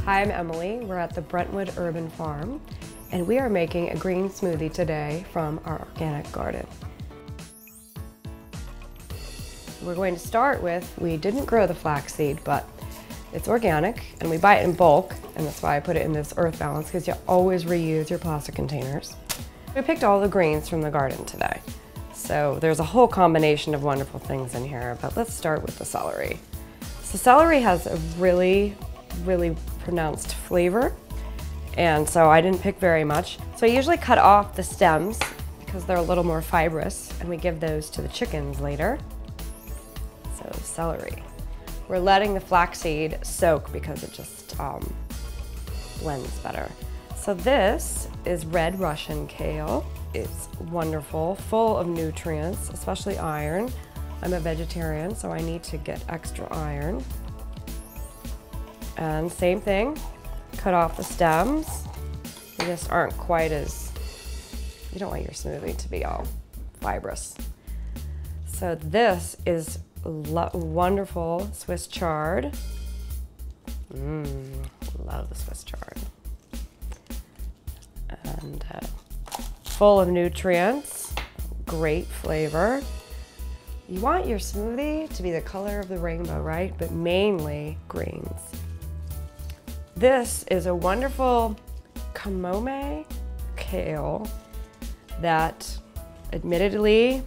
Hi, I'm Emily. We're at the Brentwood Urban Farm, and we are making a green smoothie today from our organic garden. We're going to start with, we didn't grow the flaxseed, but it's organic, and we buy it in bulk, and that's why I put it in this earth balance, because you always reuse your plastic containers. We picked all the greens from the garden today. So there's a whole combination of wonderful things in here, but let's start with the celery. So celery has a really pronounced flavor, and so I didn't pick very much. So I usually cut off the stems because they're a little more fibrous, and we give those to the chickens later. So celery. We're letting the flaxseed soak because it just blends better. So this is red Russian kale. It's wonderful, full of nutrients, especially iron. I'm a vegetarian, so I need to get extra iron. And same thing, cut off the stems. They just aren't quite as, you don't want your smoothie to be all fibrous. So this is wonderful Swiss chard. Love the Swiss chard. And full of nutrients, great flavor. You want your smoothie to be the color of the rainbow, right? But mainly greens. This is a wonderful kamome kale that admittedly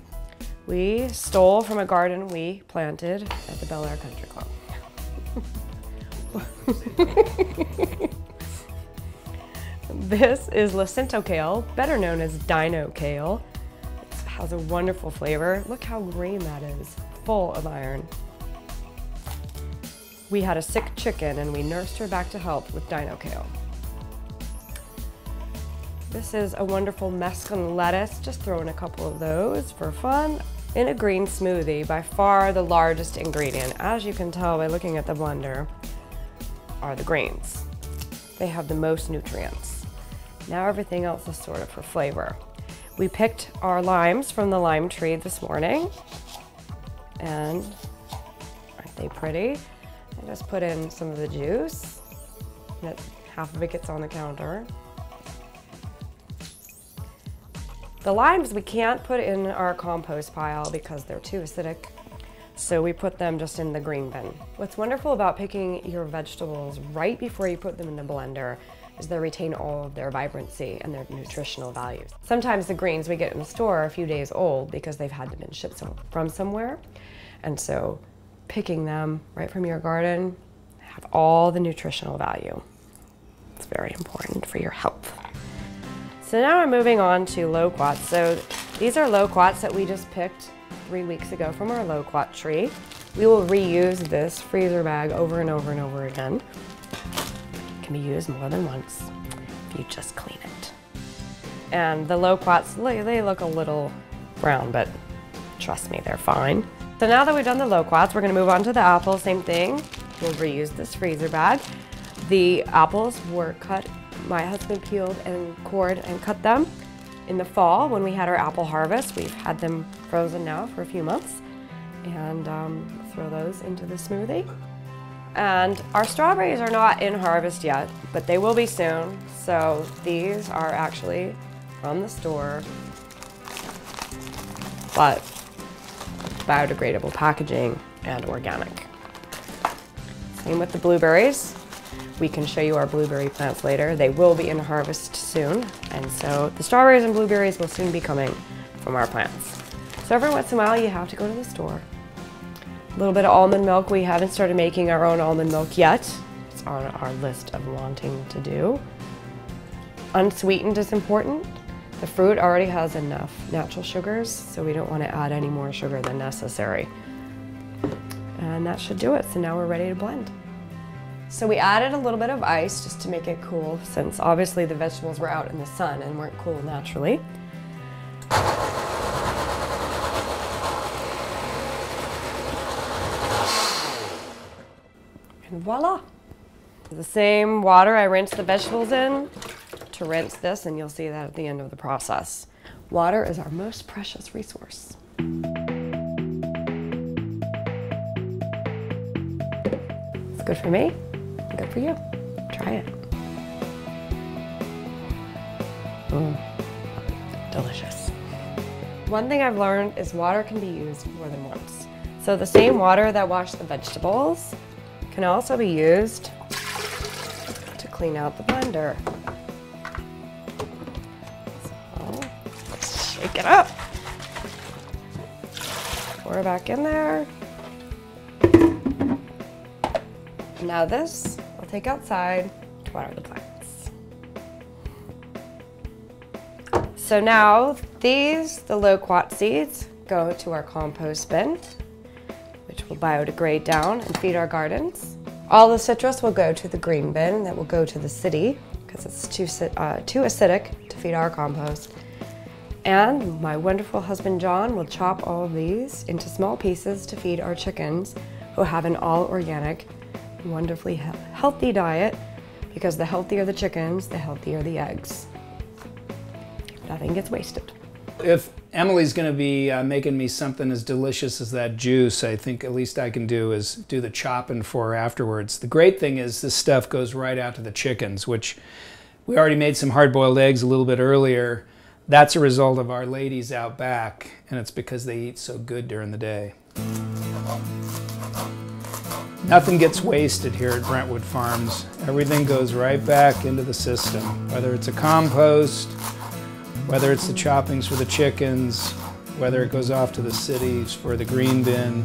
we stole from a garden we planted at the Bel Air Country Club. This is Jacinto kale, better known as dino kale. It has a wonderful flavor. Look how green that is, full of iron. We had a sick chicken and we nursed her back to health with dino kale. This is a wonderful Mexican lettuce, just throw in a couple of those for fun. In a green smoothie, by far the largest ingredient, as you can tell by looking at the blender, are the greens. They have the most nutrients. Now everything else is sort of for flavor. We picked our limes from the lime tree this morning, and aren't they pretty? I just put in some of the juice. Half of it gets on the counter. The limes we can't put in our compost pile because they're too acidic, so we put them just in the green bin. What's wonderful about picking your vegetables right before you put them in the blender is they retain all of their vibrancy and their nutritional values. Sometimes the greens we get in the store are a few days old because they've had to been shipped from somewhere, and so picking them right from your garden have all the nutritional value. It's very important for your health. So now we're moving on to loquats. So these are loquats that we just picked 3 weeks ago from our loquat tree. We will reuse this freezer bag over and over and over again. It can be used more than once if you just clean it. And the loquats, they look a little brown, but trust me, they're fine. So now that we've done the loquats, we're gonna move on to the apples, same thing. We'll reuse this freezer bag. The apples were cut, my husband peeled and cored and cut them in the fall when we had our apple harvest. We've had them frozen now for a few months, and throw those into the smoothie. And our strawberries are not in harvest yet, but they will be soon. So these are actually from the store, but biodegradable packaging and organic. Same with the blueberries. We can show you our blueberry plants later. They will be in harvest soon, and so the strawberries and blueberries will soon be coming from our plants. So every once in a while you have to go to the store. A little bit of almond milk. We haven't started making our own almond milk yet. It's on our list of wanting to do. Unsweetened is important. The fruit already has enough natural sugars, so we don't want to add any more sugar than necessary. And that should do it. So now we're ready to blend. So we added a little bit of ice just to make it cool, since obviously the vegetables were out in the sun and weren't cool naturally. And voila! The same water I rinsed the vegetables in to rinse this, and you'll see that at the end of the process. Water is our most precious resource. It's good for me, good for you. Try try it. Delicious. One thing I've learned is water can be used more than once. So the same water that washed the vegetables can also be used to clean out the blender. So let's shake it up. Pour it back in there. Now this I'll take outside to water the plants. So now these, the loquat seeds, go to our compost bin, which will biodegrade down and feed our gardens. All the citrus will go to the green bin that will go to the city because it's too acidic to feed our compost. And my wonderful husband John will chop all of these into small pieces to feed our chickens who have an all-organic, wonderfully healthy diet, because the healthier the chickens, the healthier the eggs. Nothing gets wasted. If Emily's going to be making me something as delicious as that juice, I think at least I can do is do the chopping for her afterwards. The great thing is this stuff goes right out to the chickens, which we already made some hard-boiled eggs a little bit earlier. That's a result of our ladies out back, and it's because they eat so good during the day. Nothing gets wasted here at Brentwood Farms. Everything goes right back into the system, whether it's a compost, whether it's the choppings for the chickens, whether it goes off to the cities for the green bin,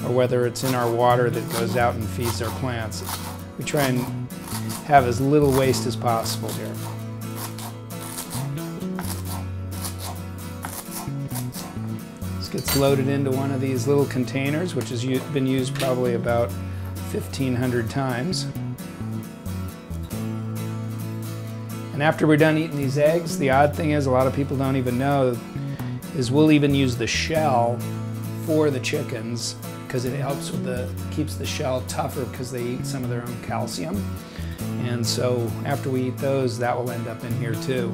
or whether it's in our water that goes out and feeds our plants. We try and have as little waste as possible here. This gets loaded into one of these little containers, which has been used probably about 1,500 times. And after we're done eating these eggs, the odd thing is, a lot of people don't even know, is we'll even use the shell for the chickens because it helps with keeps the shell tougher because they eat some of their own calcium. And so after we eat those, that will end up in here too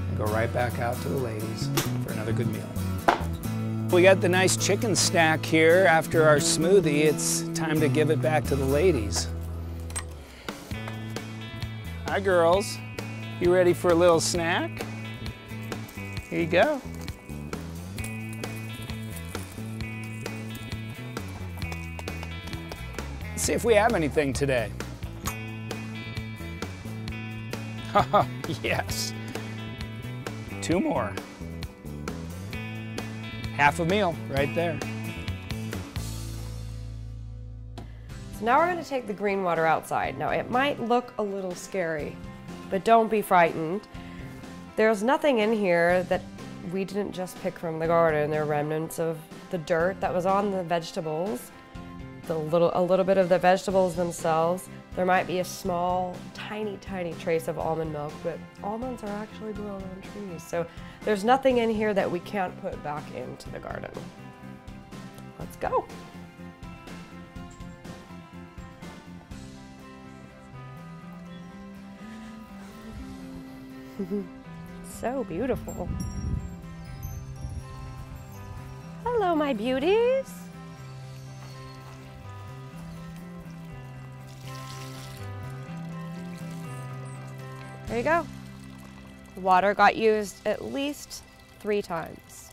and go right back out to the ladies for another good meal. We got the nice chicken stack here after our smoothie. It's time to give it back to the ladies. Hi girls. You ready for a little snack? Here you go. Let's see if we have anything today. Yes. 2 more. Half a meal right there. So now we're going to take the green water outside. Now it might look a little scary, but don't be frightened. There's nothing in here that we didn't just pick from the garden. There are remnants of the dirt that was on the vegetables, a little bit of the vegetables themselves. There might be a small, tiny trace of almond milk, but almonds are actually grown on trees. So there's nothing in here that we can't put back into the garden. Let's go. So beautiful. Hello, my beauties. There you go. The water got used at least 3 times.